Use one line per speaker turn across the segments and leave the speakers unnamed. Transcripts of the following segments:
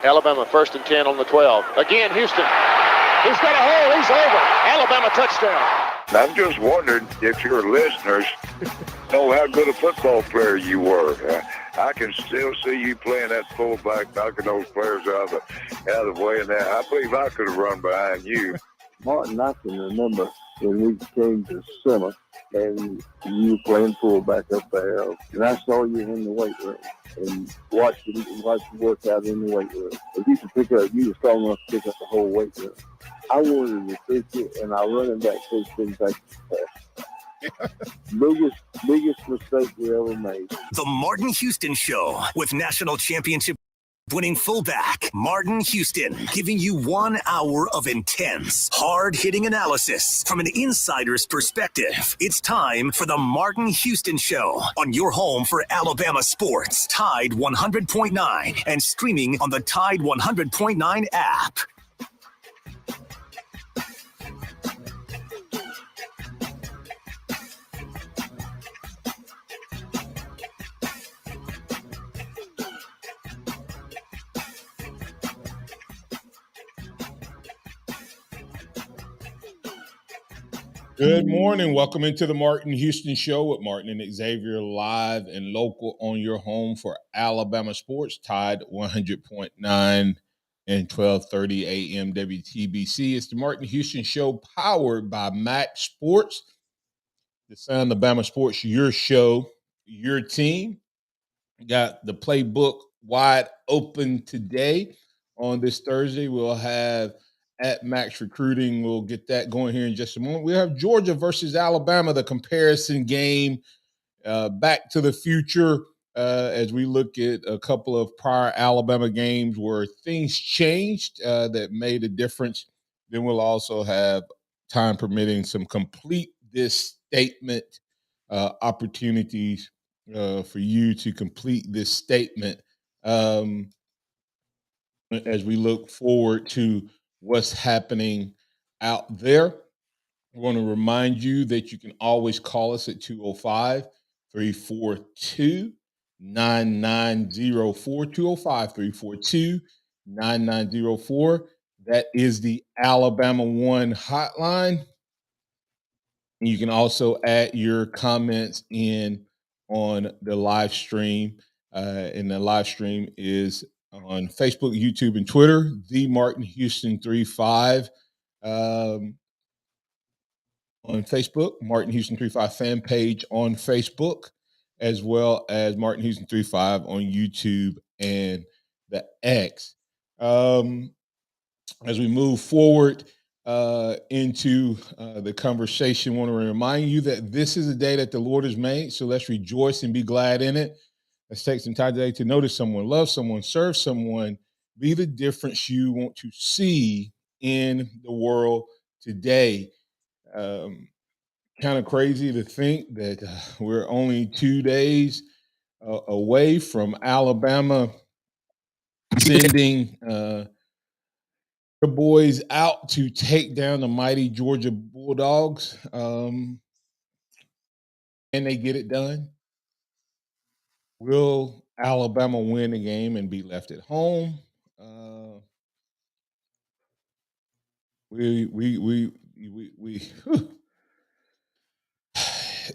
Alabama 1st and 10 on the 12. Again, Houston. He's got a hole. He's over. Alabama touchdown.
I'm just wondering if your listeners know how good a football player you were. I can still see you playing that fullback, knocking those players out of the way. And that I believe I could have run behind you.
Martin, I can remember when we came to summer and you were playing fullback up there, and I saw you in the weight room and watched you work out in the weight room. If you were strong enough to pick up the whole weight room. I wanted to pitch it, and our running back coach didn't take the pass. Biggest mistake we ever made.
The Martin Houston Show with national championship winning fullback Martin Houston, giving you 1 hour of intense, hard-hitting analysis from an insider's perspective. It's time for the Martin Houston Show on your home for Alabama sports, Tide 100.9, and streaming on the Tide 100.9 app.
Good morning. Welcome into the Martin Houston Show with Martin and Xavier, live and local on your home for Alabama sports, Tide 100.9 and 1230 AM WTBC. It's the Martin Houston Show powered by MaXSports. The sound of Bama Sports, your show, your team. Got the playbook wide open today. On this Thursday, we'll have at Max Recruiting. We'll get that going here in just a moment. We have Georgia versus Alabama, the comparison game, back to the future as we look at a couple of prior Alabama games where things changed that made a difference. Then we'll also have, time permitting, some complete this statement opportunities for you to complete this statement as we look forward to what's happening out there. I want to remind you that you can always call us at 205-342-9904, 205-342-9904. That is the Alabama One hotline. You can also add your comments in on the live stream. And the live stream is on Facebook, YouTube, and Twitter, the Martin Houston 35 on Facebook, Martin Houston 35 fan page on Facebook, as well as Martin Houston 35 on YouTube and the X. As we move forward into the conversation, I want to remind you that this is a day that the Lord has made, so let's rejoice and be glad in it. Let's take some time today to notice someone, love someone, serve someone, be the difference you want to see in the world today. Kind of crazy to think that we're only 2 days away from Alabama sending the boys out to take down the mighty Georgia Bulldogs. Can they get it done? Will Alabama win the game and be left at home? We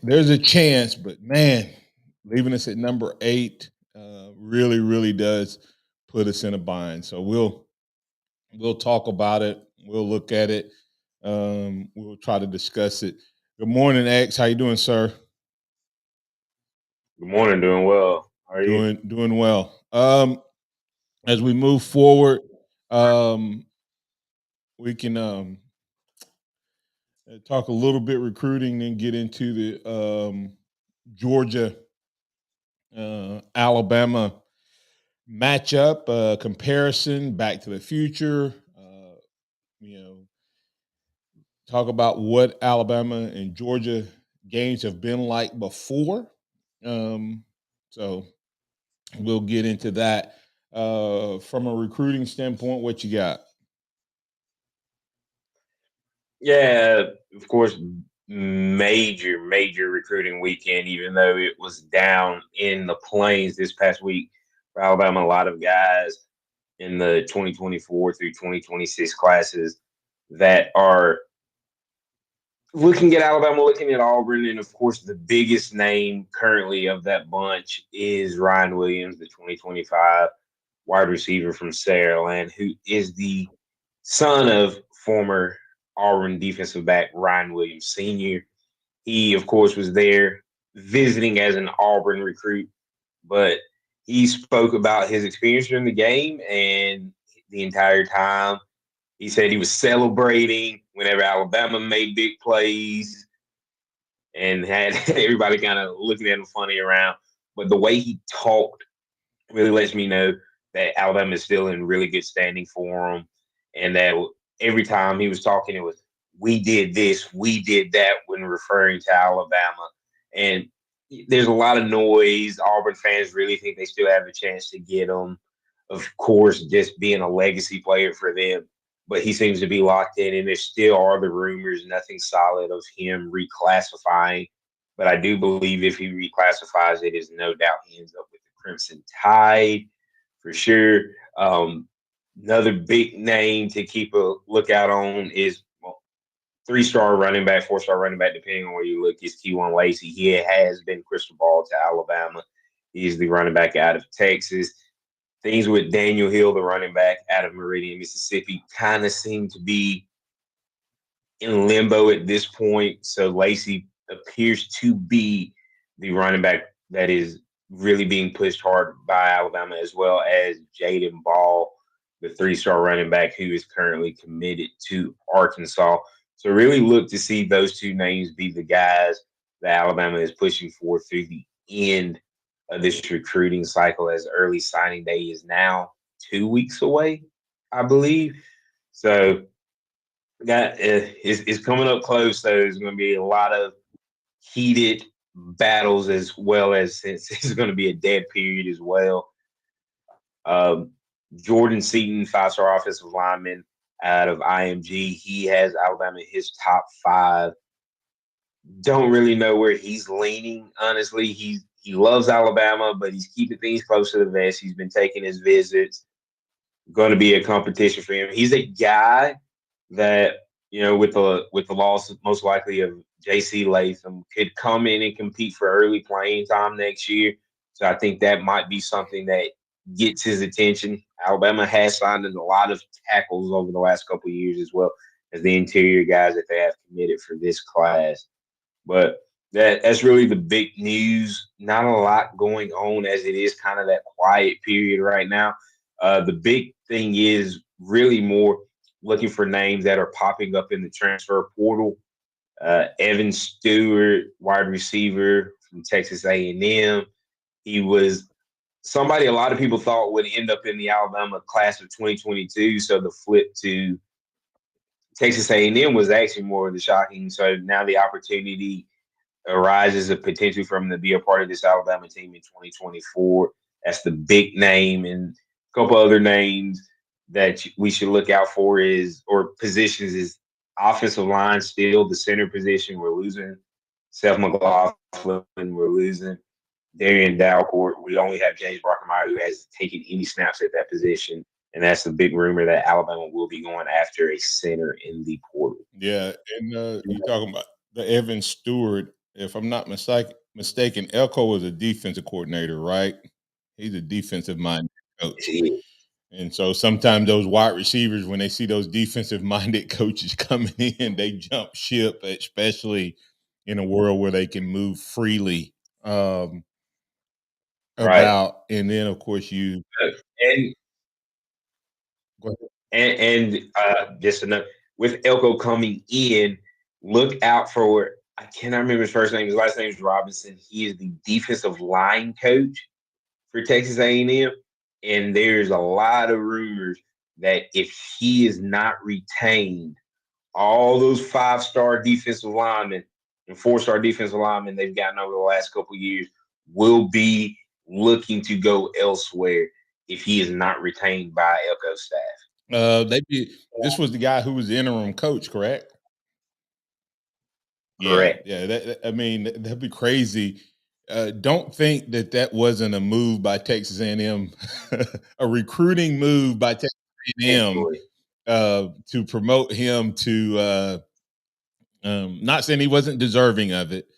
there's a chance, but man, leaving us at number 8 really, really does put us in a bind. So we'll talk about it. We'll look at it. We'll try to discuss it. Good morning, X. How you doing, sir?
Good morning. Doing well. How are you?
Doing well. As we move forward, we can talk a little bit recruiting, then get into the Georgia Alabama matchup comparison, back to the future. Talk about what Alabama and Georgia games have been like before. So we'll get into that. From a recruiting standpoint, what you got?
Yeah, of course, major recruiting weekend, even though it was down in the plains this past week for Alabama. A lot of guys in the 2024 through 2026 classes that are looking at Alabama, looking at Auburn, and of course, the biggest name currently of that bunch is Ryan Williams, the 2025 wide receiver from Saraland, who is the son of former Auburn defensive back Ryan Williams Sr. He, of course, was there visiting as an Auburn recruit, but he spoke about his experience during the game, and the entire time he said he was celebrating whenever Alabama made big plays and had everybody kind of looking at him funny around. But the way he talked really lets me know that Alabama is still in really good standing for him, and that every time he was talking, it was "we did this, we did that" when referring to Alabama. And there's a lot of noise. Auburn fans really think they still have a chance to get him. Of course, just being a legacy player for them, but he seems to be locked in, and there still are the rumors, nothing solid of him reclassifying. But I do believe if he reclassifies, it is no doubt he ends up with the Crimson Tide for sure. Another big name to keep a lookout on is 3-star running back, 4-star running back, depending on where you look, is T1 Lacey. He has been crystal ball to Alabama. He's the running back out of Texas. Things with Daniel Hill, the running back out of Meridian, Mississippi, kind of seem to be in limbo at this point. So Lacey appears to be the running back that is really being pushed hard by Alabama, as well as Jaden Ball, the 3-star running back who is currently committed to Arkansas. So really look to see those two names be the guys that Alabama is pushing for through the end of this recruiting cycle, as early signing day is now 2 weeks away, I believe. So that is coming up close. So there's going to be a lot of heated battles, as well as, since it's going to be a dead period as well. Jordan Seaton, 5-star offensive lineman out of IMG. He has Alabama in his top 5. Don't really know where he's leaning, honestly. He loves Alabama, but he's keeping things close to the vest. He's been taking his visits. Going to be a competition for him. He's a guy that, with the loss most likely of J.C. Latham, could come in and compete for early playing time next year. So I think that might be something that gets his attention. Alabama has signed a lot of tackles over the last couple of years, as well as the interior guys that they have committed for this class. But that's really the big news. Not a lot going on, as it is kind of that quiet period right now. The big thing is really more looking for names that are popping up in the transfer portal. Evan Stewart, wide receiver from Texas A&M. He was somebody a lot of people thought would end up in the Alabama class of 2022. So the flip to Texas A&M was actually more of the shocking. So now the opportunity arises of potentially for him to be a part of this Alabama team in 2024. That's the big name, and a couple other names that we should look out for or positions is offensive line. Still the center position. We're losing Seth McLaughlin. We're losing Darian Dalcourt. We only have James Brockermeyer, who has taken any snaps at that position. And that's the big rumor that Alabama will be going after a center in the portal.
Yeah, and you're talking about the Evan Stewart. If I'm not mistaken, Elko was a defensive coordinator, right? He's a defensive-minded coach. And so sometimes those wide receivers, when they see those defensive-minded coaches coming in, they jump ship, especially in a world where they can move freely
Right.
about. And then, of course,
And
go ahead.
and just enough with Elko coming in, look out for, I cannot remember his first name. His last name is Robinson. He is the defensive line coach for Texas A&M, and there's a lot of rumors that if he is not retained, all those 5-star defensive linemen and 4-star defensive linemen they've gotten over the last couple of years will be looking to go elsewhere if he is not retained by Elko's staff.
This was the guy who was the interim coach, correct?
Correct.
Yeah. I mean, that'd be crazy don't think that wasn't a move by Texas A&M, a recruiting move by Texas A&M to promote him to not saying he wasn't deserving of it,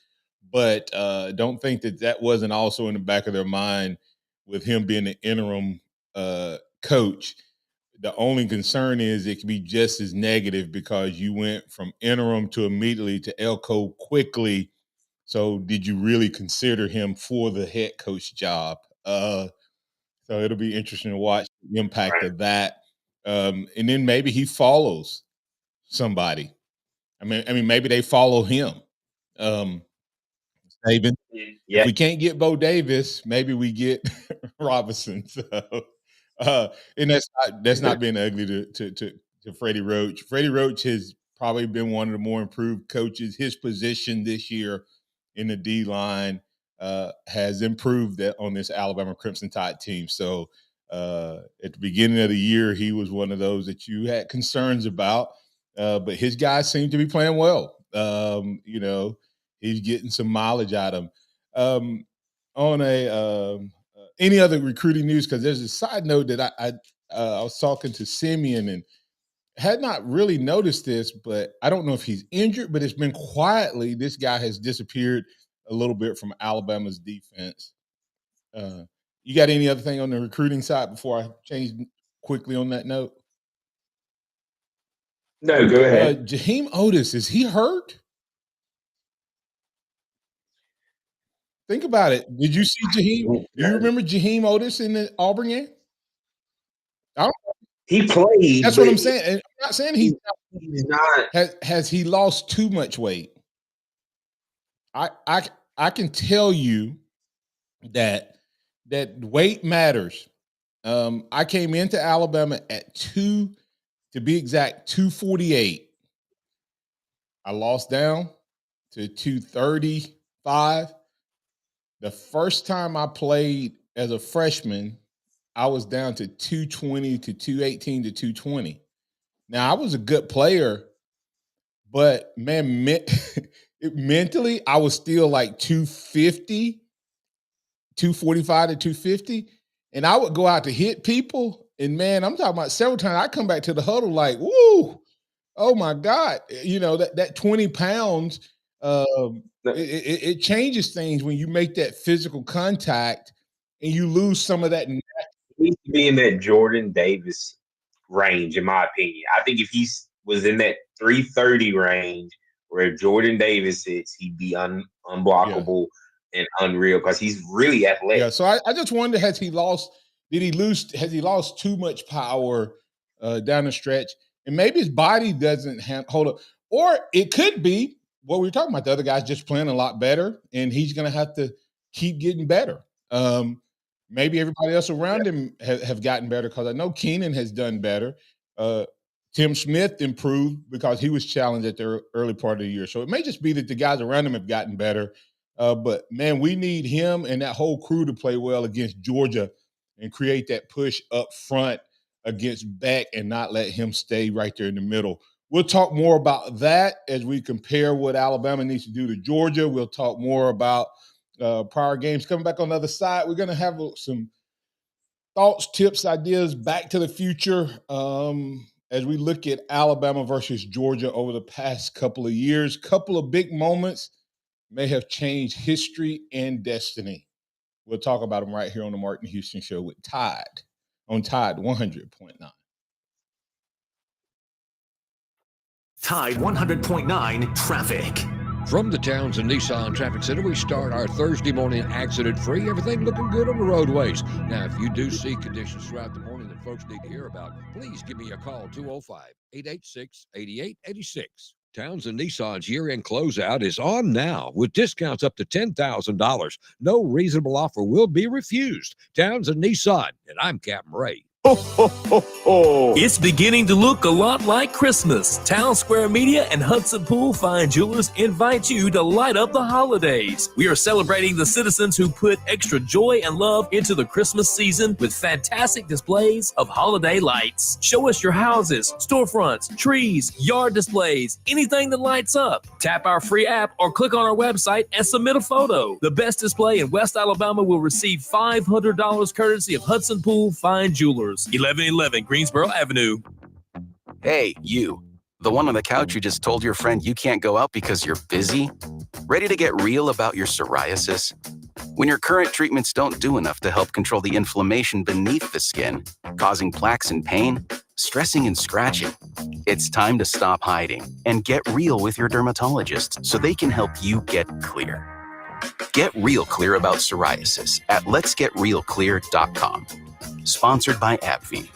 but don't think that wasn't also in the back of their mind with him being the interim coach. The only concern is it could be just as negative because you went from interim to immediately to Elko quickly. So did you really consider him for the head coach job? So it'll be interesting to watch the impact of that. And then maybe he follows somebody. I mean, maybe they follow him. Saban.
Yeah.
If we can't get Bo Davis, maybe we get Robinson. So, and that's not being ugly to Freddie Roach. Freddie Roach has probably been one of the more improved coaches. His position this year in the D line has improved on this Alabama Crimson Tide team. So at the beginning of the year, he was one of those that you had concerns about, but his guys seem to be playing well. He's getting some mileage out of him. On any other recruiting news, because there's a side note that I was talking to Simeon and had not really noticed this, but I don't know if he's injured, but it's been quietly, this guy has disappeared a little bit from Alabama's defense. You got any other thing on the recruiting side before I change quickly on that note?
No, go ahead.
Jaheim Otis, is he hurt? Think about it. Did you see Jaheim? Do you remember Jaheim Otis in the Auburn game?
He played.
That's what I'm saying. And I'm not saying he's
not.
Has he lost too much weight? I can tell you that weight matters. I came into Alabama at 248. I lost down to 235. The first time I played as a freshman, I was down to 220 to 218 to 220. Now, I was a good player, but man, mentally, I was still like 250, 245 to 250. And I would go out to hit people. And man, I'm talking about several times I come back to the huddle like, woo, oh my God. That 20 pounds, it changes things when you make that physical contact and you lose some of that.
He needs to be in that Jordan Davis range, in my opinion. I think if he was in that 330 range where Jordan Davis is, he'd be unblockable and unreal because he's really athletic.
Yeah, so I just wonder, has he lost too much power down the stretch? And maybe his body doesn't hold up. Or it could be what we were talking about. The other guy's just playing a lot better, and he's going to have to keep getting better. Maybe everybody else around him have gotten better, because I know Keenan has done better. Tim Smith improved because he was challenged at the early part of the year. So it may just be that the guys around him have gotten better. But, man, we need him and that whole crew to play well against Georgia and create that push up front against Beck and not let him stay right there in the middle. We'll talk more about that as we compare what Alabama needs to do to Georgia. We'll talk more about prior games. Coming back on the other side, we're going to have some thoughts, tips, ideas, back to the future as we look at Alabama versus Georgia over the past couple of years. Couple of big moments may have changed history and destiny. We'll talk about them right here on the Martin Houston Show with Tide on Tide 100.9.
Tide 100.9 traffic.
From the Townsend Nissan Traffic Center, we start our Thursday morning accident-free. Everything looking good on the roadways. Now, if you do see conditions throughout the morning that folks need to hear about, please give me a call, 205-886-8886. Townsend Nissan's year-end closeout is on now with discounts up to $10,000. No reasonable offer will be refused. Townsend Nissan, and I'm Captain Ray.
Ho, ho, ho, ho.
It's beginning to look a lot like Christmas. Town Square Media and Hudson Pool Fine Jewelers invite you to light up the holidays. We are celebrating the citizens who put extra joy and love into the Christmas season with fantastic displays of holiday lights. Show us your houses, storefronts, trees, yard displays, anything that lights up. Tap our free app or click on our website and submit a photo. The best display in West Alabama will receive $500 courtesy of Hudson Pool Fine Jewelers, 1111 Greensboro Avenue.
Hey, you. The one on the couch who just told your friend you can't go out because you're busy? Ready to get real about your psoriasis? When your current treatments don't do enough to help control the inflammation beneath the skin, causing plaques and pain, stressing and scratching, it's time to stop hiding and get real with your dermatologist so they can help you get clear. Get real clear about psoriasis at letsgetrealclear.com. Sponsored by AbbVie.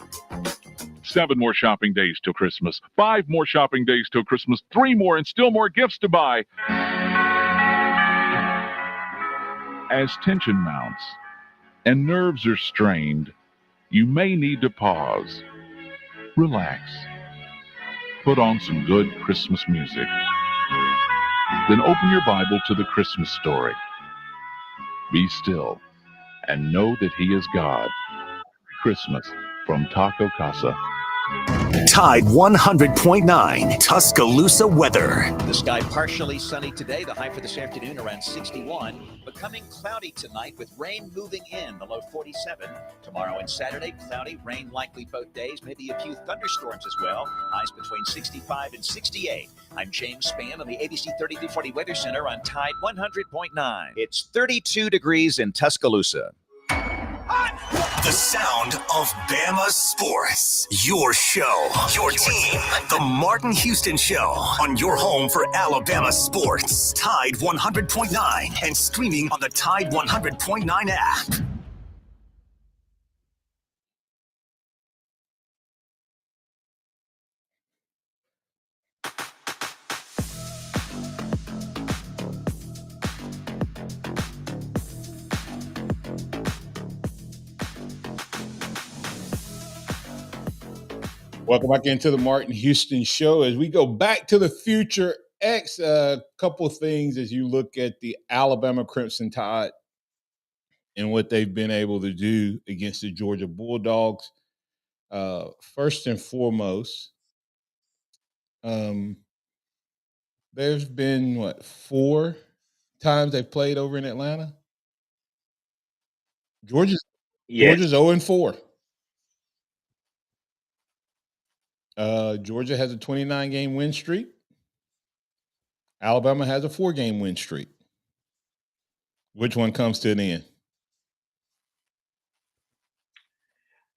7 more shopping days till Christmas. 5 more shopping days till Christmas. 3 more and still more gifts to buy. As tension mounts and nerves are strained, you may need to pause. Relax. Put on some good Christmas music. Then open your Bible to the Christmas story. Be still and know that He is God. Christmas from Taco Casa.
Tide 100.9 Tuscaloosa weather.
The sky partially sunny today. The high for this afternoon around 61. Becoming cloudy tonight with rain moving in, the low 47. Tomorrow and Saturday, cloudy, rain likely both days. Maybe a few thunderstorms as well. Highs between 65 and 68. I'm James Spann on the ABC 3340 Weather Center on Tide 100.9. It's 32 degrees in Tuscaloosa.
The sound of Bama sports. Your show, your team. The Martin Houston Show on your home for Alabama sports. Tide 100.9 and streaming on the Tide 100.9 app.
Welcome back into the Martin Houston Show. As we go back to the future X, a couple of things as you look at the Alabama Crimson Tide and what they've been able to do against the Georgia Bulldogs. First and foremost, there's been, 4 times they've played over in Atlanta? Georgia's 0-4. Georgia has a 29-game win streak. Alabama has a 4-game win streak. Which one comes to an end?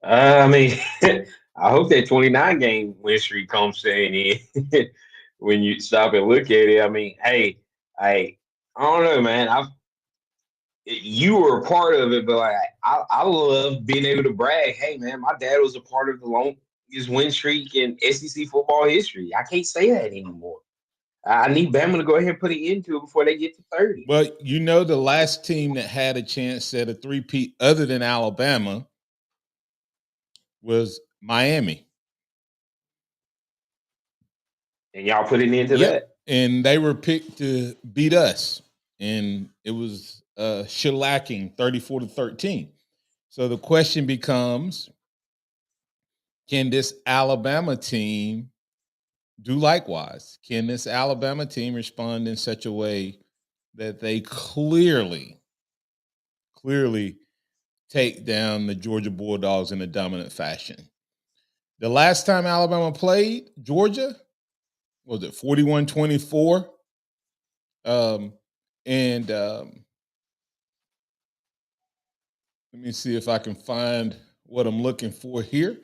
I mean, I hope that 29-game win streak comes to an end when you stop and look at it. I mean, hey, I don't know, man. You were a part of it, but I love being able to brag. Hey, man, my dad was a part of the longest win streak in SEC football history. I can't say that anymore. I need Bama to go ahead and put an end to it before they get to 30.
Well, the last team that had a chance at a three-peat other than Alabama was Miami.
And y'all put an end to that?
And they were picked to beat us. And it was shellacking 34-13. So the question becomes, can this Alabama team do likewise? Can this Alabama team respond in such a way that they clearly take down the Georgia Bulldogs in a dominant fashion? The last time Alabama played Georgia, was it 41-24? Let me see if I can find what I'm looking for here.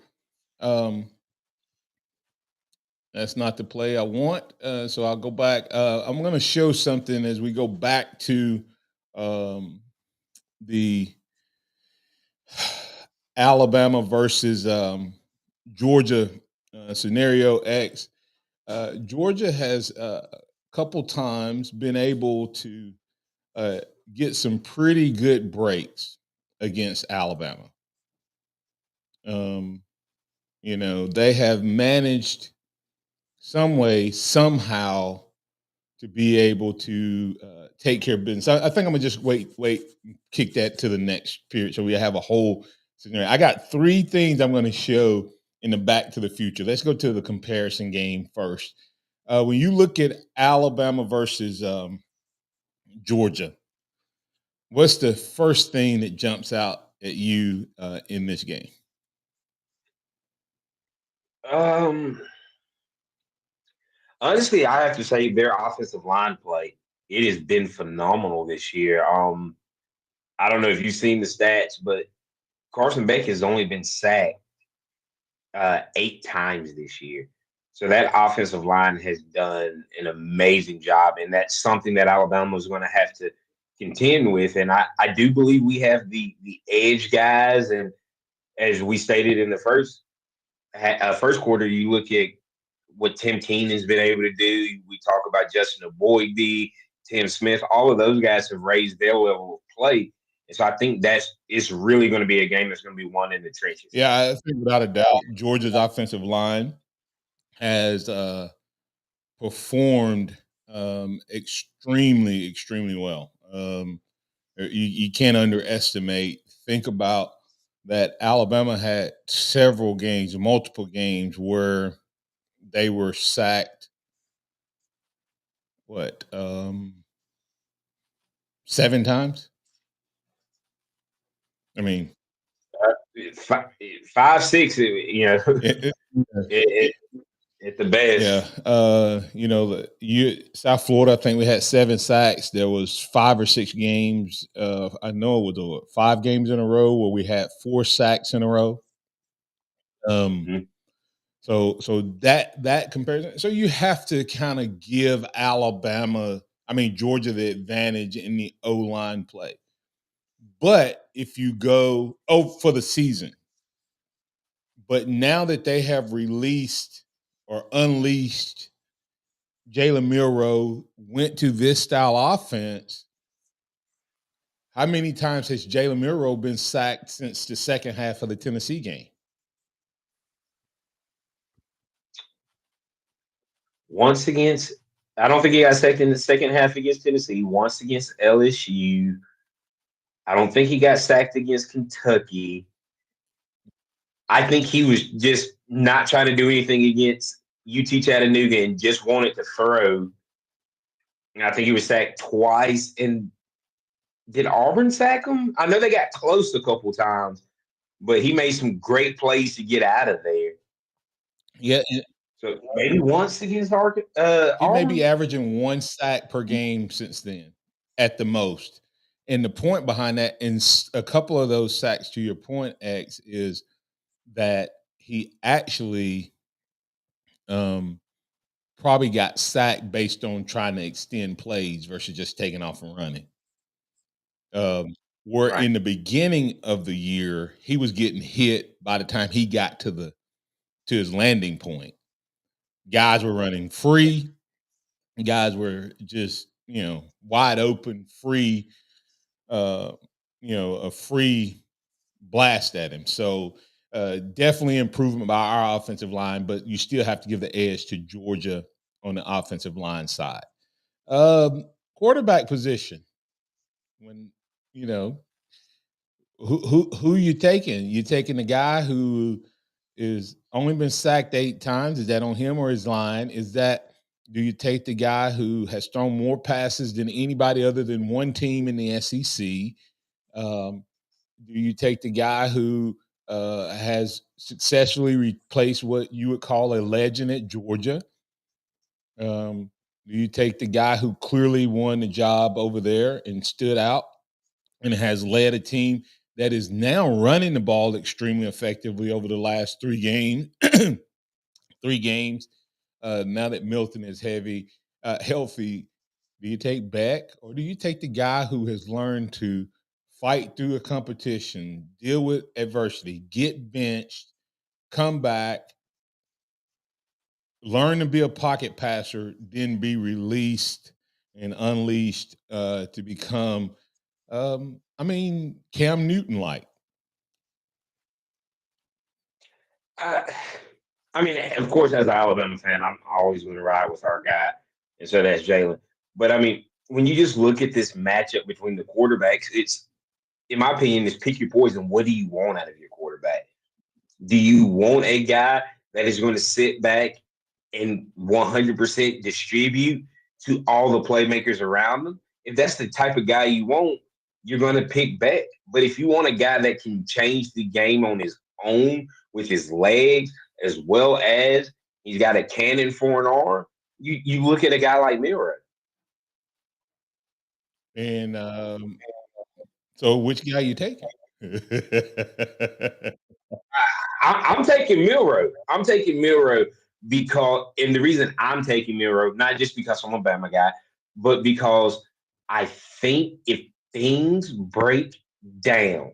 That's not the play I want. So I'll go back. I'm going to show something as we go back to the Alabama versus Georgia scenario X. Georgia has a couple times been able to get some pretty good breaks against Alabama. They have managed some way, somehow, to be able to take care of business. I think I'm gonna just wait, kick that to the next period, so we have a whole scenario. I got 3 things I'm going to show in the Back to the Future. Let's go to the comparison game first. When you look at Alabama versus Georgia, what's the first thing that jumps out at you in this game?
Honestly, I have to say their offensive line play. It has been phenomenal this year. I don't know if you've seen the stats, but Carson Beck has only been sacked 8 times this year. So that offensive line has done an amazing job, and that's something that Alabama is going to have to contend with. And I do believe we have the edge guys, and as we stated in the first quarter, you look at what Tim Keenan's been able to do. We talk about Justin Aboyde, Tim Smith. All of those guys have raised their level of play. And so I think it's really going to be a game that's going to be won in the trenches.
Yeah, I think without a doubt, Georgia's offensive line has performed extremely, extremely well. You can't underestimate. Think about that. Alabama had multiple games where they were sacked. 7 times? I mean,
5, 6, at the best.
Yeah. South Florida, I think we had 7 sacks. There was 5 or 6 games. I know it was 5 games in a row where we had 4 sacks in a row. So that comparison. So you have to kind of give Georgia the advantage in the O-line play. But if you go for the season, but now that they have released or unleashed Jalen Milroe, went to this style offense, how many times has Jalen Milroe been sacked since the second half of the Tennessee game?
Once against, I don't think he got sacked in the second half against Tennessee. Once against LSU. I don't think he got sacked against Kentucky. I think he was just not trying to do anything against UT Chattanooga and just wanted to throw. And I think he was sacked twice. And did Auburn sack him? I know they got close a couple times, but he made some great plays to get out of there.
Yeah.
So maybe once against
He
Auburn?
may be averaging 1 sack per game since then, at the most. And the point behind that, and a couple of those sacks, to your point, X, is that he actually probably got sacked based on trying to extend plays versus just taking off and running. Where in the beginning of the year, he was getting hit by the time he got to his landing point. Guys were running free. Guys were just, wide open, free, a free blast at him. So definitely improvement by our offensive line, but you still have to give the edge to Georgia on the offensive line side. Quarterback position. When, who you taking? You taking the guy who is only been sacked 8 times? Is that on him or his line? Do you take the guy who has thrown more passes than anybody other than one team in the SEC? Do you take the guy who has successfully replaced what you would call a legend at Georgia? Do you take the guy who clearly won the job over there and stood out and has led a team that is now running the ball extremely effectively over the last 3 games? 3 games. Now that Milton is healthy, do you take Beck or do you take the guy who has learned to fight through a competition, deal with adversity, get benched, come back, learn to be a pocket passer, then be released and unleashed to become, Cam Newton-like?
I mean, of course, as an Alabama fan, I'm always going to ride with our guy, and so that's Jalen. But I mean, when you just look at this matchup between the quarterbacks, it's, in my opinion, is pick your poison. What do you want out of your quarterback? Do you want a guy that is going to sit back and 100% distribute to all the playmakers around them? If that's the type of guy you want, you're going to pick Beck. But if you want a guy that can change the game on his own with his legs, as well as he's got a cannon for an arm, you look at a guy like Miro.
And so which guy you taking?
I'm taking Milrow. I'm taking Milrow because, and the reason I'm taking Milrow, not just because I'm a Bama guy, but because I think if things break down,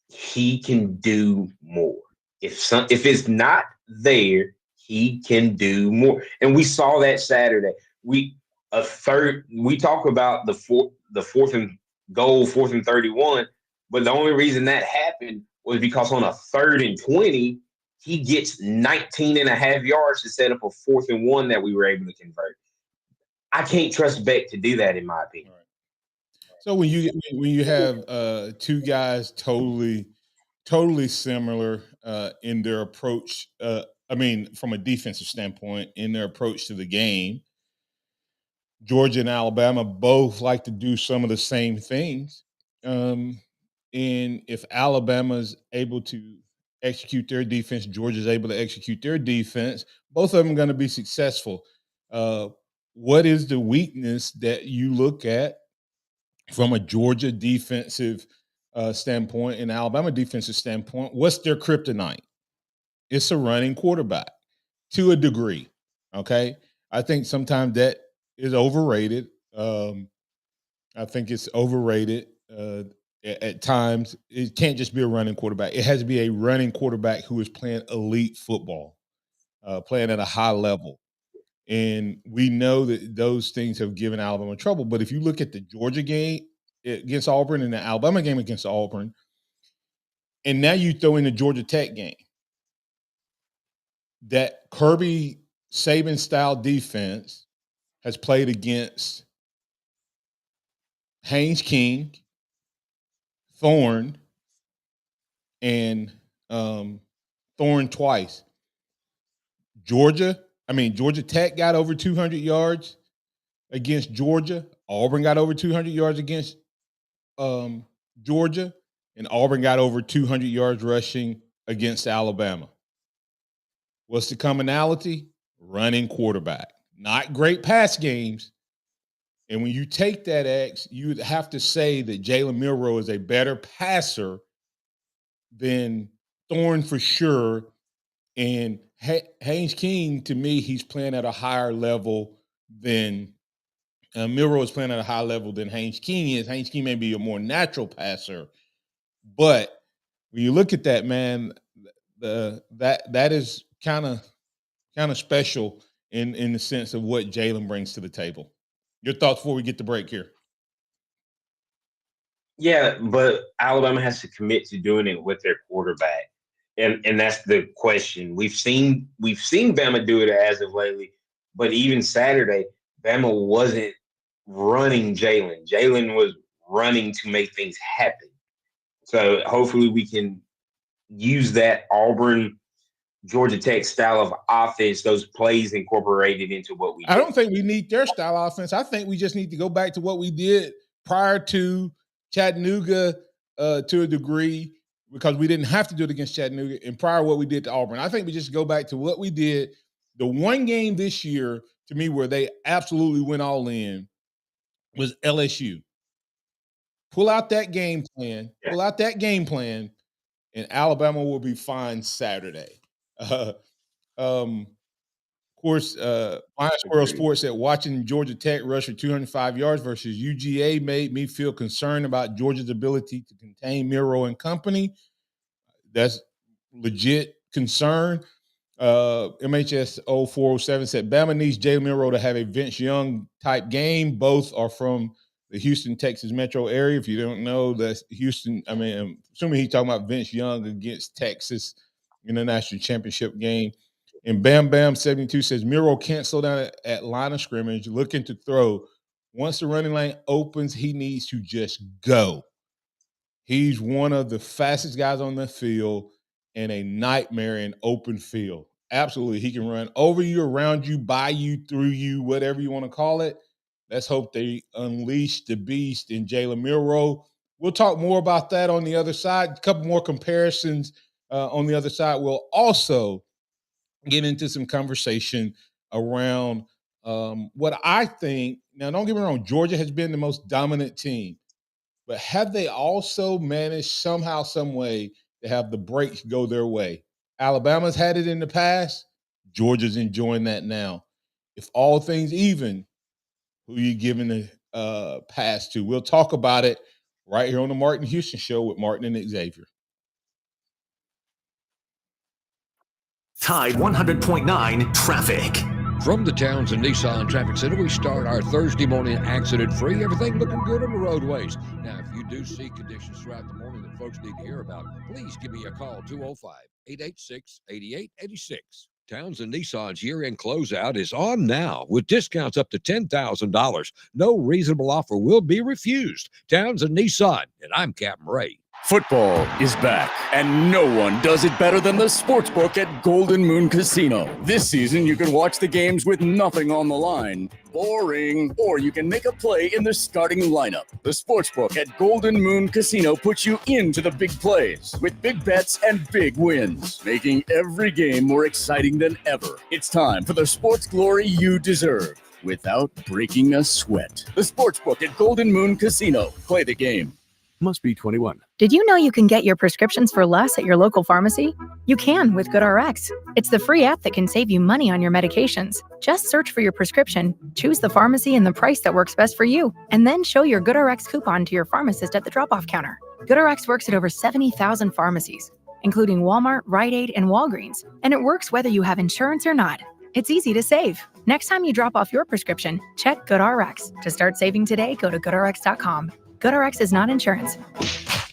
he can do more. If it's not there, he can do more. And we saw that Saturday. We talk about the fourth and goal, 4th and 31, but the only reason that happened was because on a 3rd and 20, he gets 19 and a half yards to set up a 4th and 1 that we were able to convert. I can't trust Beck to do that, in my opinion.
Right. So when you have two guys totally similar in their approach, I mean, from a defensive standpoint, in their approach to the game, Georgia and Alabama both like to do some of the same things. And if Alabama's able to execute their defense, Georgia's able to execute their defense, both of them are going to be successful. What is the weakness that you look at from a Georgia defensive standpoint and Alabama defensive standpoint? What's their kryptonite? It's a running quarterback to a degree. Okay. I think sometimes that is overrated. I think it's overrated at times. It can't just be a running quarterback. It has to be a running quarterback who is playing elite football, playing at a high level. And we know that those things have given Alabama trouble. But if you look at the Georgia game against Auburn and the Alabama game against Auburn, and now you throw in the Georgia Tech game, that Kirby Saban style defense has played against Haynes King, Thorne, and Thorne twice. Georgia Tech got over 200 yards against Georgia. Auburn got over 200 yards against Georgia, and Auburn got over 200 yards rushing against Alabama. What's the commonality? Running quarterback. Not great pass games. And when you take that X, you would have to say that Jalen Milrow is a better passer than Thorne for sure. And Haynes King, to me, he's playing at a higher level than Milrow is playing at a higher level than Haynes King is. Haynes King may be a more natural passer, but when you look at that, man, that is kind of special in the sense of what Jalen brings to the table. Your thoughts before we get the break here?
Yeah, but Alabama has to commit to doing it with their quarterback. And that's the question. We've seen Bama do it as of lately, but even Saturday, Bama wasn't running Jalen. Jalen was running to make things happen. So hopefully we can use that Auburn, Georgia Tech style of offense, those plays incorporated into what we do.
I don't think we need their style of offense. I think we just need to go back to what we did prior to Chattanooga to a degree, because we didn't have to do it against Chattanooga, and prior what we did to Auburn. I think we just go back to what we did. The one game this year, to me, where they absolutely went all in was LSU. Pull out that game plan. Pull out that game plan, and Alabama will be fine Saturday. Of course, Blind Squirrel Sports said watching Georgia Tech rush for 205 yards versus UGA made me feel concerned about Georgia's ability to contain Miro and company. That's legit concern. MHS 0407 said Bama needs Jalen Milrow to have a Vince Young type game. Both are from the Houston, Texas metro area. If you don't know, that's Houston. I mean, I'm assuming he's talking about Vince Young against Texas in the national championship game. And Bam Bam 72 says Miro can't slow down at line of scrimmage, looking to throw. Once the running lane opens, he needs to just go. He's one of the fastest guys on the field and a nightmare in open field. Absolutely. He can run over you, around you, by you, through you, whatever you want to call it. Let's hope they unleash the beast in Jalen Milroe. We'll talk more about that on the other side. A couple more comparisons on the other side. We'll also get into some conversation around what I think. Now, don't get me wrong, Georgia has been the most dominant team, but have they also managed somehow, some way to have the breaks go their way? Alabama's had it in the past. Georgia's enjoying that now. If all things even, who are you giving the pass to? We'll talk about it right here on the Martin Houston Show with Martin and Xavier.
Tide 100.9 traffic.
From the Townsend Nissan Traffic Center, we start our Thursday morning accident-free. Everything looking good on the roadways. Now, if you do see conditions throughout the morning that folks need to hear about, please give me a call, 205-886-8886. Townsend Nissan's year-end closeout is on now with discounts up to $10,000. No reasonable offer will be refused. Townsend Nissan, and I'm Captain Ray.
Football is back, and no one does it better than the Sportsbook at Golden Moon Casino. This season, you can watch the games with nothing on the line. Boring. Or you can make a play in the starting lineup. The Sportsbook at Golden Moon Casino puts you into the big plays with big bets and big wins, making every game more exciting than ever. It's time for the sports glory you deserve without breaking a sweat. The Sportsbook at Golden Moon Casino. Play the game. Must be 21.
Did you know you can get your prescriptions for less at your local pharmacy? You can with GoodRx. It's the free app that can save you money on your medications. Just search for your prescription, choose the pharmacy and the price that works best for you, and then show your GoodRx coupon to your pharmacist at the drop-off counter. GoodRx works at over 70,000 pharmacies, including Walmart, Rite Aid, and Walgreens, and it works whether you have insurance or not. It's easy to save. Next time you drop off your prescription, check GoodRx. To start saving today, go to GoodRx.com. GoodRx is not insurance.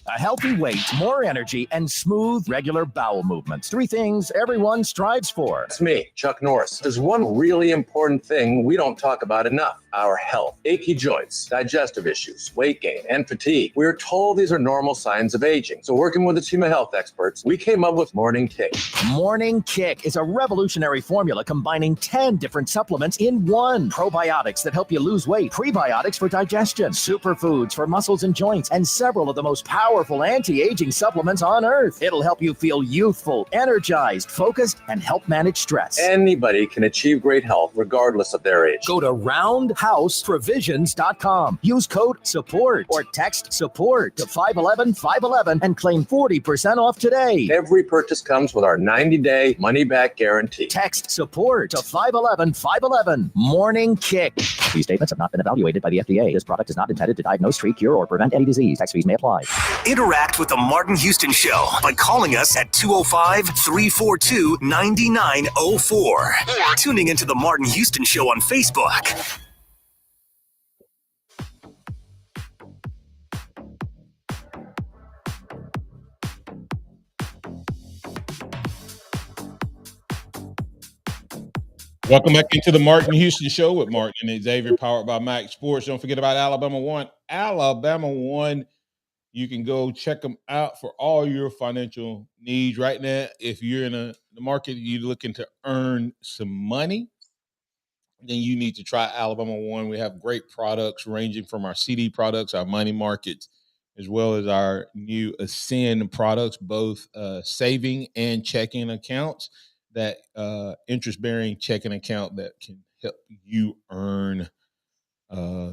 A healthy weight, more energy, and smooth, regular bowel movements. 3 things everyone strives for.
It's me, Chuck Norris. There's one really important thing we don't talk about enough: our health. Achy joints, digestive issues, weight gain, and fatigue. We're told these are normal signs of aging. So working with a team of health experts, we came up with Morning Kick.
Morning Kick is a revolutionary formula combining 10 different supplements in one. Probiotics that help you lose weight, prebiotics for digestion, superfoods for muscles and joints, and several of the most powerful anti-aging supplements on earth. It'll help you feel youthful, energized, focused, and help manage stress.
Anybody can achieve great health regardless of their age.
Go to roundhouseprovisions.com. Use code SUPPORT or text SUPPORT to 511-511 and claim 40% off today.
Every purchase comes with our 90-day money-back guarantee.
Text SUPPORT to 511-511. Morning Kick. These statements have not been evaluated by the FDA. This product is not intended to diagnose, treat, cure, or prevent any disease. Tax fees may apply.
Interact with the Martin Houston Show by calling us at 205-342-9904 or tuning into the Martin Houston Show on Facebook.
Welcome back into the Martin Houston Show with Martin and Xavier, powered by MaXSports. Don't forget about Alabama One. Alabama One, you can go check them out for all your financial needs right now. If you're in the market, you're looking to earn some money, then you need to try Alabama One. We have great products ranging from our CD products, our money markets, as well as our new Ascend products, both saving and checking accounts. That interest-bearing checking account that can help you earn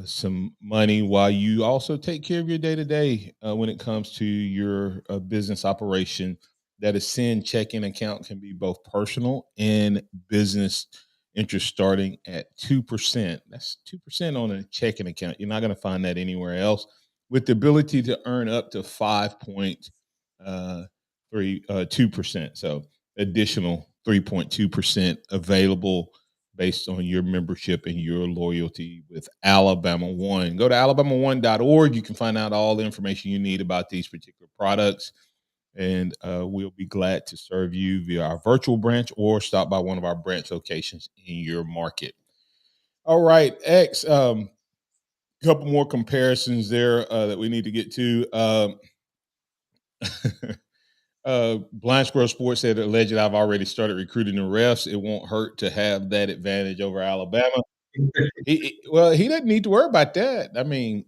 some money while you also take care of your day-to-day when it comes to your business operation. That Ascend checking account can be both personal and business interest starting at 2%. That's 2% on a checking account. You're not going to find that anywhere else, with the ability to earn up to 5.2%. So additional 3.2% available based on your membership and your loyalty with Alabama One. Go to alabama1.org. You can find out all the information you need about these particular products, and we'll be glad to serve you via our virtual branch or stop by one of our branch locations in your market. All right, X. Couple more comparisons there that we need to get to. Blind Squirrel Sports said allegedly I've already started recruiting the refs. It won't hurt to have that advantage over Alabama. He doesn't need to worry about that. I mean,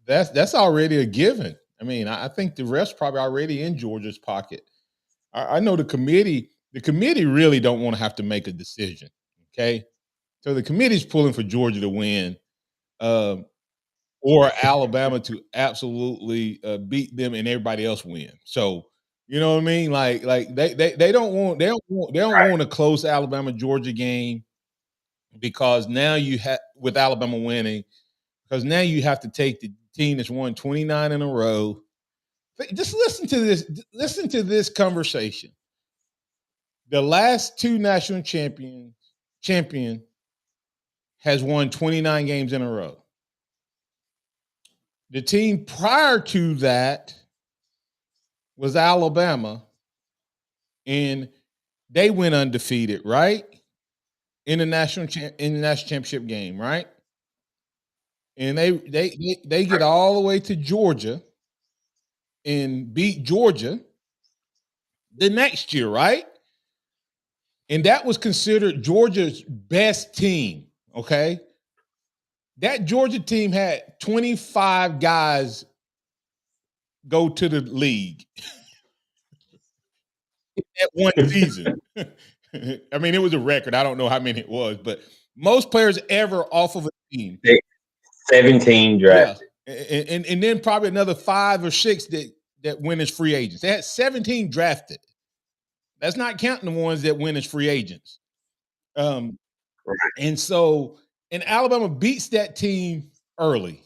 that's already a given. I mean, I think the refs probably already in Georgia's pocket. I know the committee really don't want to have to make a decision. Okay, so the committee's pulling for Georgia to win. Or Alabama to absolutely beat them and everybody else win. So you know what I mean? Like they don't want a close Alabama Georgia game because now you have with Alabama winning because now you have to take the team that's won 29 in a row. Just listen to this. Listen to this conversation. The last two national champion has won 29 games in a row. The team prior to that was Alabama, and they went undefeated, right? In the national championship game, right? And they get all the way to Georgia and beat Georgia the next year, right? And that was considered Georgia's best team, okay? That Georgia team had 25 guys go to the league at one season. I mean, it was a record. I don't know how many it was, but most players ever off of a team.
17 drafted.
Yeah. And then probably another 5 or 6 that win as free agents. They had 17 drafted. That's not counting the ones that win as free agents. And so, and Alabama beats that team early.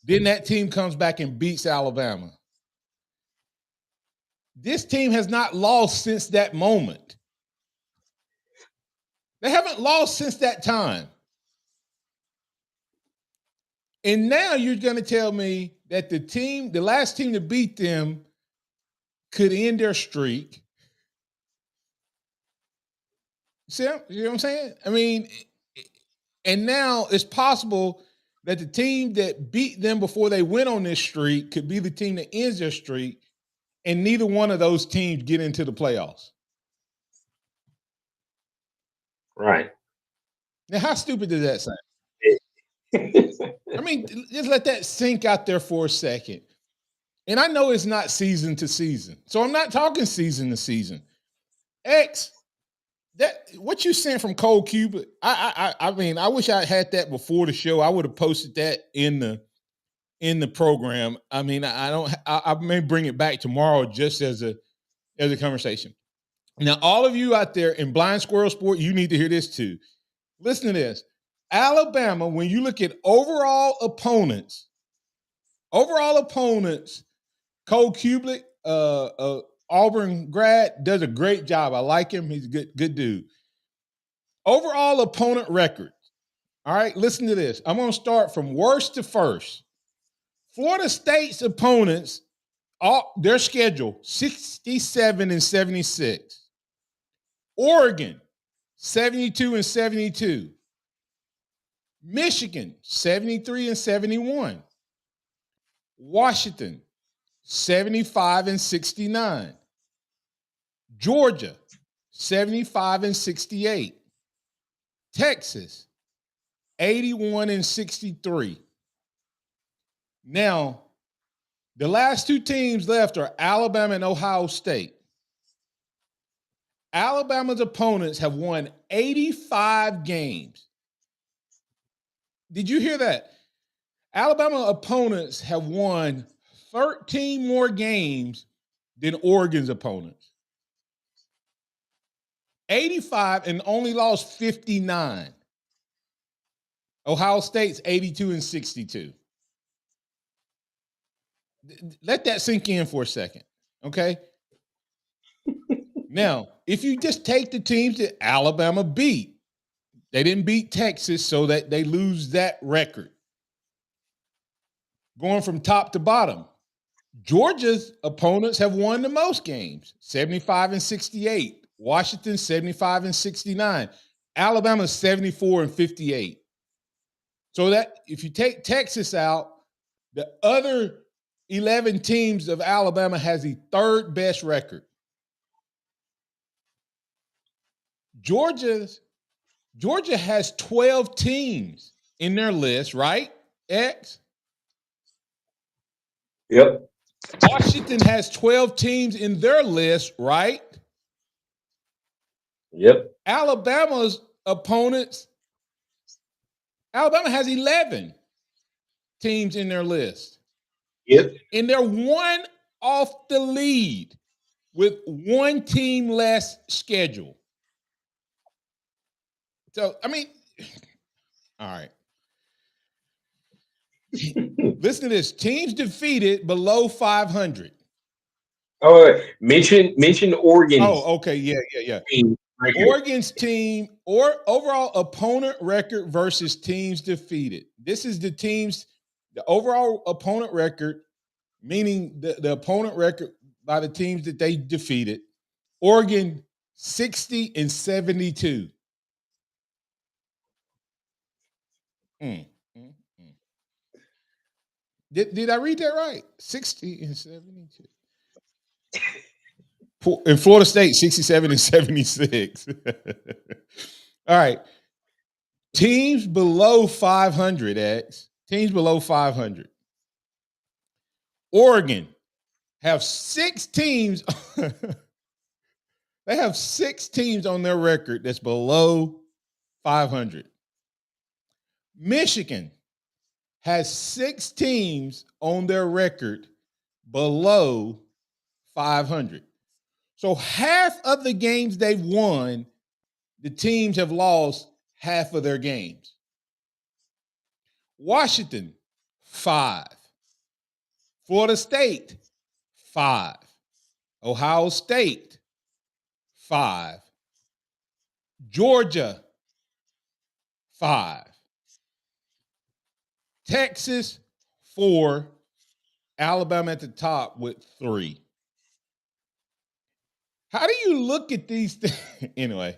Then that team comes back and beats Alabama. This team has not lost since that moment. They haven't lost since that time. And now you're going to tell me that the last team to beat them could end their streak. See, you know what I'm saying? I mean, and now it's possible that the team that beat them before they went on this streak could be the team that ends their streak, and neither one of those teams get into the playoffs.
Right.
Now, how stupid does that sound? I mean, just let that sink out there for a second. And I know it's not season to season, so I'm not talking season to season. X, that what you sent from Cole Cuba, I mean, I wish I had that before the show. I would have posted that in the program. I mean, I may bring it back tomorrow just as a conversation. Now, all of you out there in Blind Squirrel Sport, you need to hear this too. Listen to this. Alabama, when you look at overall opponents, Cole Kublik, Auburn grad, does a great job. I like him. He's a good dude. Overall opponent record. All right, listen to this. I'm going to start from worst to first. Florida State's opponents, their schedule, 67 and 76. Oregon, 72 and 72. Michigan, 73 and 71. Washington, 75 and 69. Georgia, 75 and 68. Texas, 81 and 63. Now, the last two teams left are Alabama and Ohio State. Alabama's opponents have won 85 games. Did you hear that? Alabama opponents have won 13 more games than Oregon's opponents. 85 and only lost 59. Ohio State's 82 and 62. Let that sink in for a second, okay? Now, if you just take the teams that Alabama beat, they didn't beat Texas, so that they lose that record. Going from top to bottom, Georgia's opponents have won the most games, 75-68. Washington, 75-69. Alabama, 74-58. So that if you take Texas out, the other 11 teams of Alabama has the third best record. Georgia has 12 teams in their list, right? X.
Yep.
Washington has 12 teams in their list, right?
Yep.
Alabama's opponents, Alabama has 11 teams in their list.
Yep.
And they're one off the lead with one team less schedule. So, I mean, all right. Listen to this. Teams defeated below 500.
Oh, mention Oregon.
Oh, okay. Yeah. Oregon's team or overall opponent record versus teams defeated. This is the overall opponent record, meaning the opponent record by the teams that they defeated. Oregon 60-72. Did I read that right? 60-72. In Florida State, 67-76. All right. Teams below 500, X. Teams below 500. Oregon have 6 teams. They have 6 teams on their record that's below 500. Michigan has 6 teams on their record below 500. So half of the games they've won, the teams have lost half of their games. Washington, 5. Florida State, 5. Ohio State, 5. Georgia, 5. Texas, 4. Alabama at the top with 3. How do you look at these things? Anyway,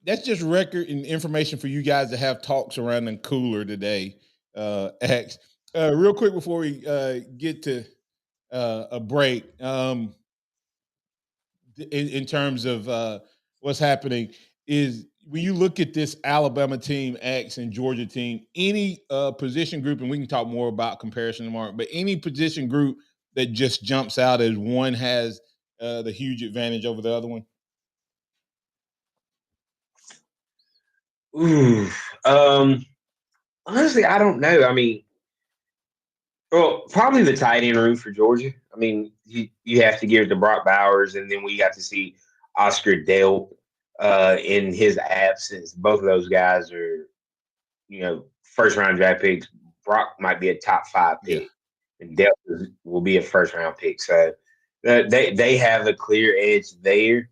that's just record and information for you guys to have talks around the cooler today. X. Real quick before we get to a break, in terms of what's happening, is when you look at this Alabama team, X, and Georgia team, any position group, and we can talk more about comparison tomorrow, but any position group that just jumps out as one has the huge advantage over the other one?
Ooh. Honestly, I don't know. I mean, well, probably the tight end room for Georgia. I mean, you have to give it to Brock Bowers, and then we got to see Oscar Delp in his absence. Both of those guys are, first round draft picks. Brock might be a top 5 pick, and Delp will be a first round pick. So they have a clear edge there.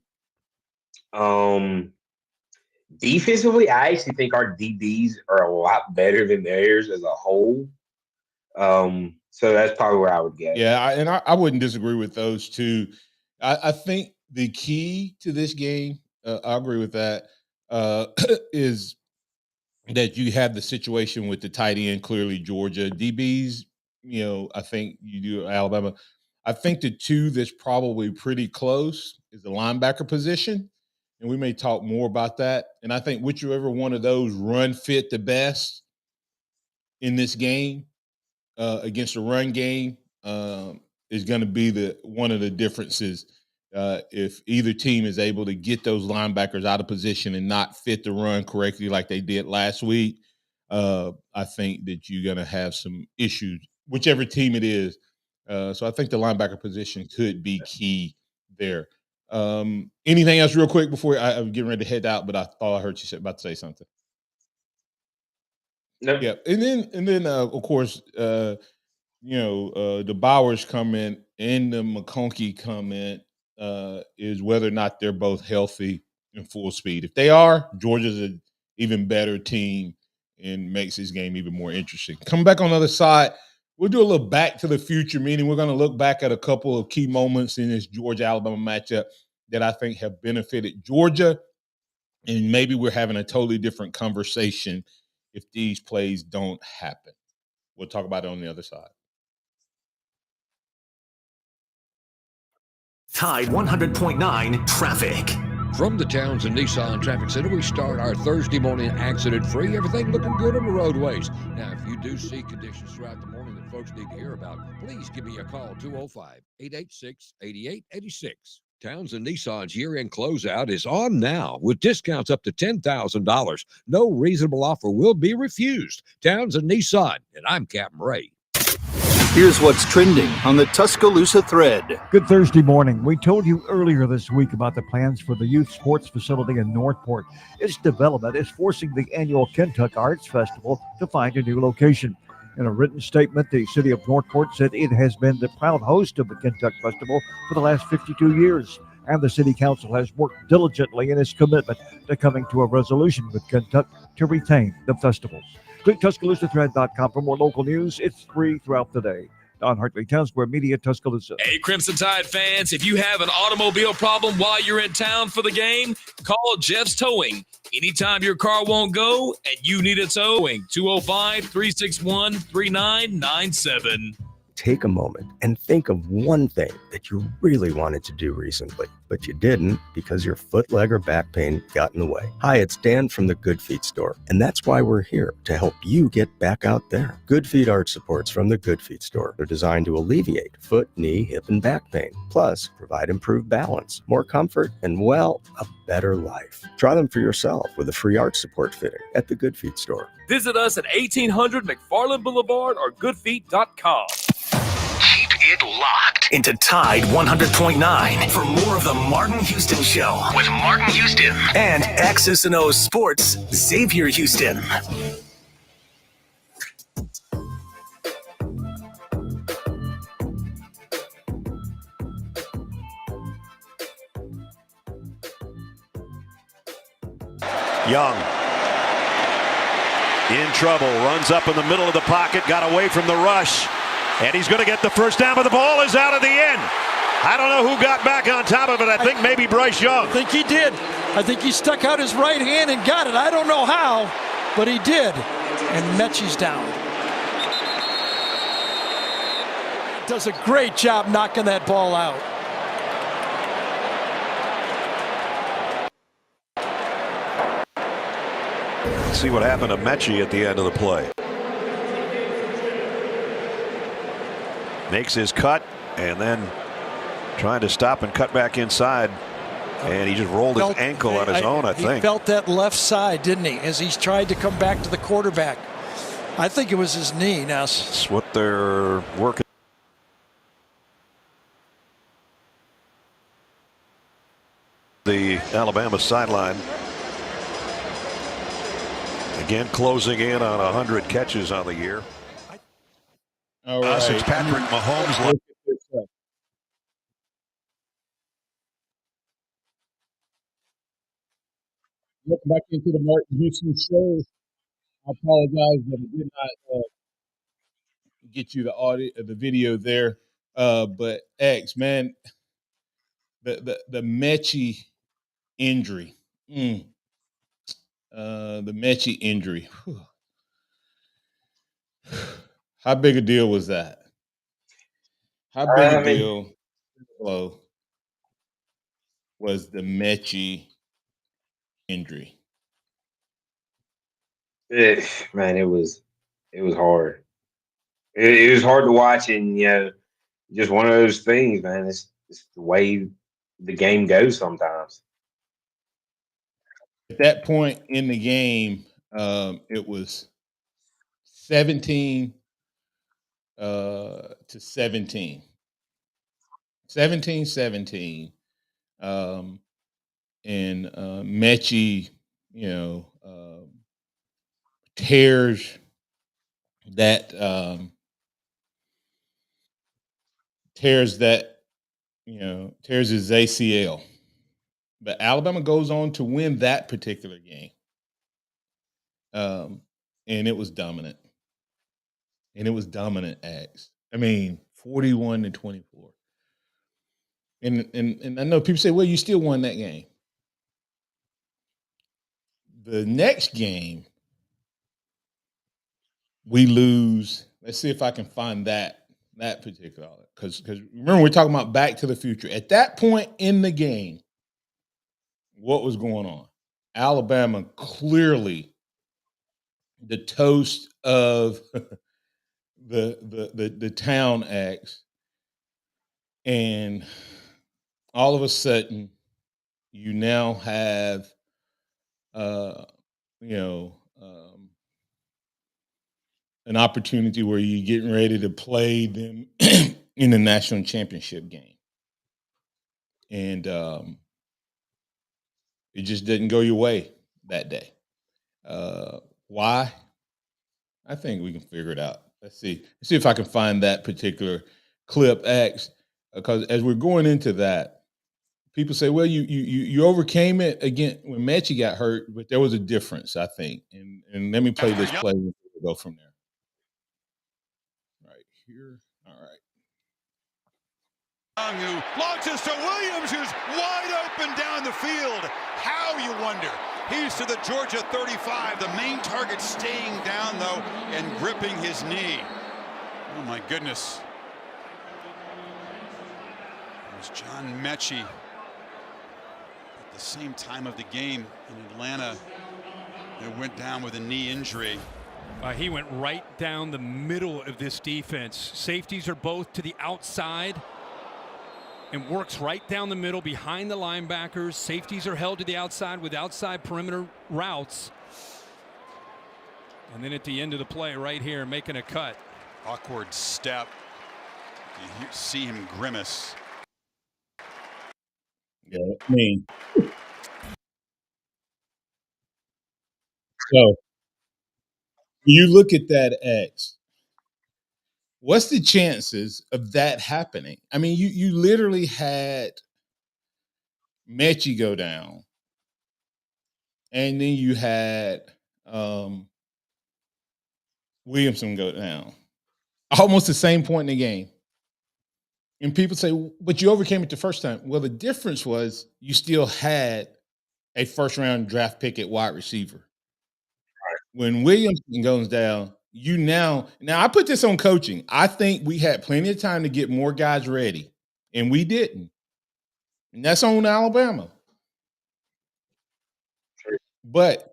Defensively, I actually think our DBs are a lot better than theirs as a whole. So that's probably where I would go.
Yeah, I wouldn't disagree with those two. I think the key to this game, I agree with that, is that you have the situation with the tight end, clearly Georgia. DBs, I think you do Alabama. I think the two that's probably pretty close is the linebacker position, and we may talk more about that. And I think whichever one of those run fit the best in this game against the run game is going to be one of the differences. If either team is able to get those linebackers out of position and not fit the run correctly like they did last week, I think that you're going to have some issues, whichever team it is. So I think the linebacker position could be key there. Anything else real quick before I'm getting ready to head out, but I thought I heard you about to say something.
Nope.
Yeah. And then of course, the Bowers comment and the McConkey comment is whether or not they're both healthy and full speed. If they are, Georgia's an even better team and makes this game even more interesting. Coming back on the other side, We'll do a little back to the future, meaning we're going to look back at a couple of key moments in this Georgia-Alabama matchup that I think have benefited Georgia, and maybe we're having a totally different conversation if these plays don't happen. We'll talk about it on the other side.
Tide 100.9 traffic.
From the Townsend Nissan Traffic Center, we start our Thursday morning accident-free. Everything looking good on the roadways. Now, if you do see conditions throughout the morning that folks need to hear about, please give me a call, 205-886-8886. Townsend Nissan's year-end closeout is on now with discounts up to $10,000. No reasonable offer will be refused. Townsend Nissan, and I'm Captain Ray.
Here's what's trending on the Tuscaloosa thread.
Good Thursday morning. We told you earlier this week about the plans for the youth sports facility in Northport. Its development is forcing the annual Kentuck Arts Festival to find a new location. In a written statement, the city of Northport said it has been the proud host of the Kentuck Festival for the last 52 years, and the city council has worked diligently in its commitment to coming to a resolution with Kentuck to retain the festival. Click TuscaloosaThread.com for more local news. It's free throughout the day. Don Hartley, Town Square Media, Tuscaloosa.
Hey, Crimson Tide fans, if you have an automobile problem while you're in town for the game, call Jeff's Towing. Anytime your car won't go and you need a towing, 205-361-3997.
Take a moment and think of one thing that you really wanted to do recently, but you didn't because your foot, leg, or back pain got in the way. Hi, it's Dan from the Good Feet store, and that's why we're here, to help you get back out there. Good Feet arch supports from the Good Feet store are designed to alleviate foot, knee, hip, and back pain, plus provide improved balance, more comfort, and, well, a better life. Try them for yourself with a free arch support fitting at the Good Feet store.
Visit us at 1800 McFarland Boulevard or goodfeet.com.
Keep it locked into Tide 100.9 for more of the Martin Houston Show with Martin Houston and X's and O's Sports, Xavier Houston.
Young in trouble, runs up in the middle of the pocket, got away from the rush, and he's going to get the first down, but the ball is out at the end. I don't know who got back on top of it. I think maybe Bryce Young.
I think he did. I think he stuck out his right hand and got it. I don't know how, but he did. And Mechie's down. Does a great job knocking that ball out.
Let's see what happened to Mechie at the end of the play. Makes his cut and then trying to stop and cut back inside. And he just rolled his ankle on his own, I think.
He felt that left side, didn't he, as he's tried to come back to the quarterback. I think it was his knee. Now,
that's what they're working. The Alabama sideline. Again, closing in on 100 catches on the year.
All right.
It's Patrick Mahomes.
Welcome back into the Martin Houston Show. I apologize that I did not get you the audio, the video there. But X, man, the Mechie injury. The Mechie injury. Whew. How big a deal was that? How big a deal was the Mechie injury?
Man, it was hard. It was hard to watch, and just one of those things, man. It's the way the game goes sometimes.
At that point in the game, it was 17 to 17. 17-17. And Mechie, tears his ACL. But Alabama goes on to win that particular game. And it was dominant. and it was dominant Ags. I mean, 41-24. And I know people say, well, you still won that game. The next game, we lose. Let's see if I can find that particular, because remember, we're talking about Back to the Future. At that point in the game, what was going on? Alabama clearly the toast of the town acts, and all of a sudden, you now have an opportunity where you're getting ready to play them in the national championship game. And it just didn't go your way that day. Why? I think we can figure it out. Let's see if I can find that particular clip, X, because as we're going into that, people say, well, you overcame it again when Mechie got hurt, but there was a difference, I think. And let me play this play and we'll go from there. Right here. All right.
Who launches to Williams, who's wide open down the field. How, you wonder? He's to the Georgia 35. The main target staying down, though, and gripping his knee. Oh, my goodness. It was John Mechie at the same time of the game in Atlanta. It went down with a knee injury.
He went right down the middle of this defense. Safeties are both to the outside and works right down the middle behind the linebackers. Safeties are held to the outside with outside perimeter routes. And then at the end of the play right here, making a cut.
Awkward step. You see him grimace.
Yeah, I mean. So you look at that X. What's the chances of that happening? I mean, you literally had Mechie go down, and then you had Williamson go down, almost the same point in the game. And people say, but you overcame it the first time. Well, the difference was you still had a first-round draft pick at wide receiver. When Williamson goes down, now I put this on coaching. I think we had plenty of time to get more guys ready, and we didn't. And that's on Alabama. But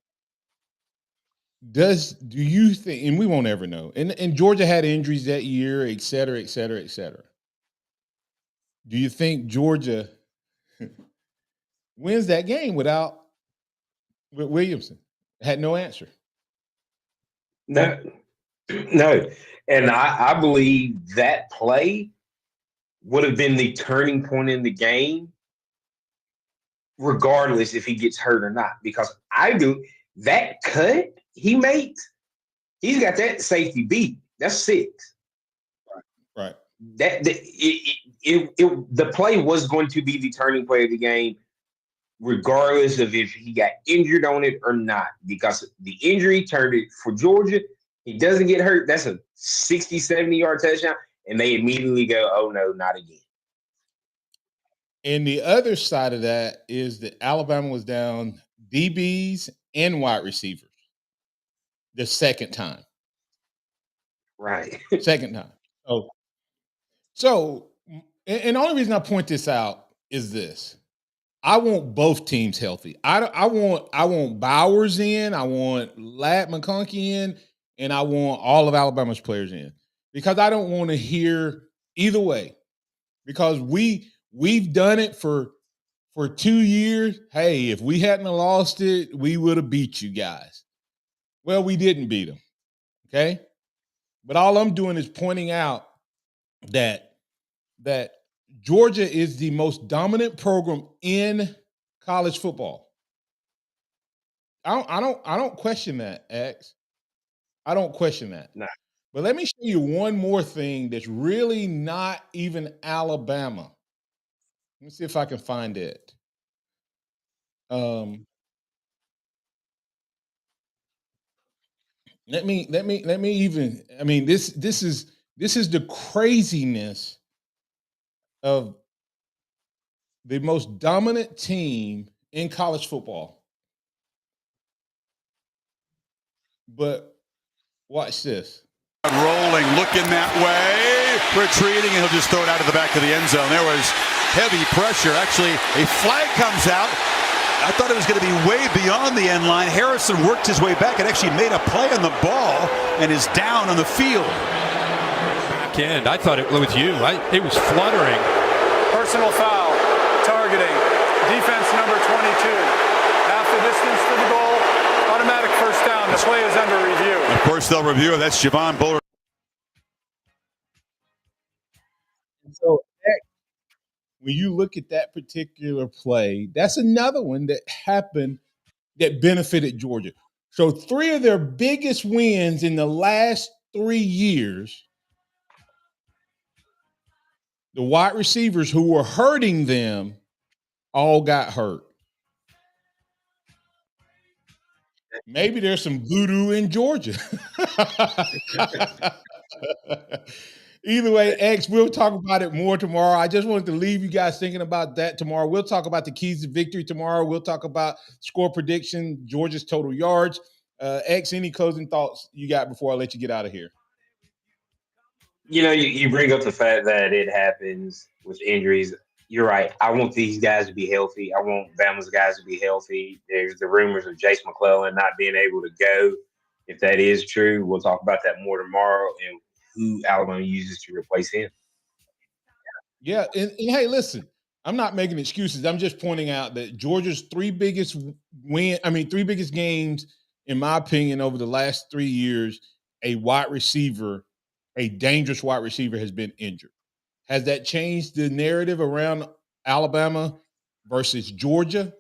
do you think, and we won't ever know, and Georgia had injuries that year, et cetera, et cetera, et cetera. Do you think Georgia wins that game with Williamson? Had no answer.
No. And I believe that play would have been the turning point in the game, regardless if he gets hurt or not. Because that cut he makes, he's got that safety beat. That's 6.
Right.
The play was going to be the turning play of the game, regardless of if he got injured on it or not, because the injury turned it for Georgia. He doesn't get hurt. That's a 60, 70-yard touchdown, and they immediately go, oh, no, not again.
And the other side of that is that Alabama was down DBs and wide receivers the second time.
Right.
Second time. So, and the only reason I point this out is this. I want both teams healthy. I want Bowers in, I want Ladd McConkey in, and I want all of Alabama's players in, because I don't want to hear either way, because we've done it for 2 years. Hey, if we hadn't lost it, we would have beat you guys. Well, we didn't beat them. Okay. But all I'm doing is pointing out that Georgia is the most dominant program in college football. I don't question that, X. I don't question that.
No.
But let me show you one more thing that's really not even Alabama. Let me see if I can find it. Let me even. I mean, this is the craziness of the most dominant team in college football. But watch this.
Rolling, looking that way, retreating, and he'll just throw it out of the back of the end zone. There was heavy pressure. Actually, a flag comes out. I thought it was going to be way beyond the end line. Harrison worked his way back and actually made a play on the ball and is down on the field.
Back end, I thought it was you. It was fluttering.
Personal foul, targeting, defense number 22. Half the distance to the goal, automatic first down. The play is under review.
Of course, they'll review it. That's Javon Bullard.
So when you look at that particular play, that's another one that happened that benefited Georgia. So 3 of their biggest wins in the last 3 years, the wide receivers who were hurting them all got hurt. Maybe there's some voodoo in Georgia. Either way, X, we'll talk about it more tomorrow. I just wanted to leave you guys thinking about that tomorrow. We'll talk about the keys to victory tomorrow. We'll talk about score prediction, Georgia's total yards. X, any closing thoughts you got before I let you get out of here?
You know, you bring up the fact that it happens with injuries. You're right. I want these guys to be healthy. I want Bama's guys to be healthy. There's the rumors of Jace McClellan not being able to go. If that is true, we'll talk about that more tomorrow and who Alabama uses to replace him.
Yeah, and hey, listen, I'm not making excuses. I'm just pointing out that Georgia's 3 biggest games, in my opinion, over the last 3 years, a dangerous wide receiver has been injured. Has that changed the narrative around Alabama versus Georgia?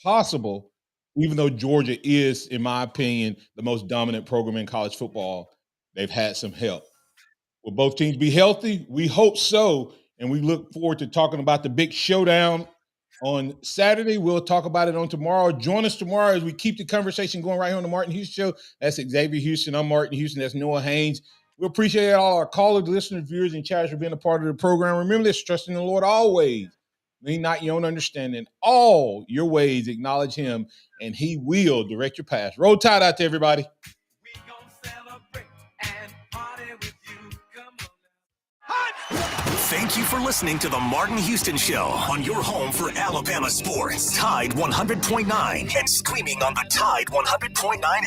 Possible, even though Georgia is, in my opinion, the most dominant program in college football. They've had some help. Will both teams be healthy? We hope so, and we look forward to talking about the big showdown on Saturday. We'll talk about it on tomorrow. Join us tomorrow as we keep the conversation going right here on the Martin Houston Show. That's Xavier Houston. I'm Martin Houston. That's Noah Haynes. We appreciate all our callers, listeners, viewers, and chatters for being a part of the program. Remember this, trust in the Lord always. Lean not your own understanding. All your ways acknowledge him, and he will direct your path. Roll Tide out to everybody.
Thank you for listening to the Martin Houston Show on your home for Alabama sports. Tide 100.9 and streaming on the Tide 100.9 app.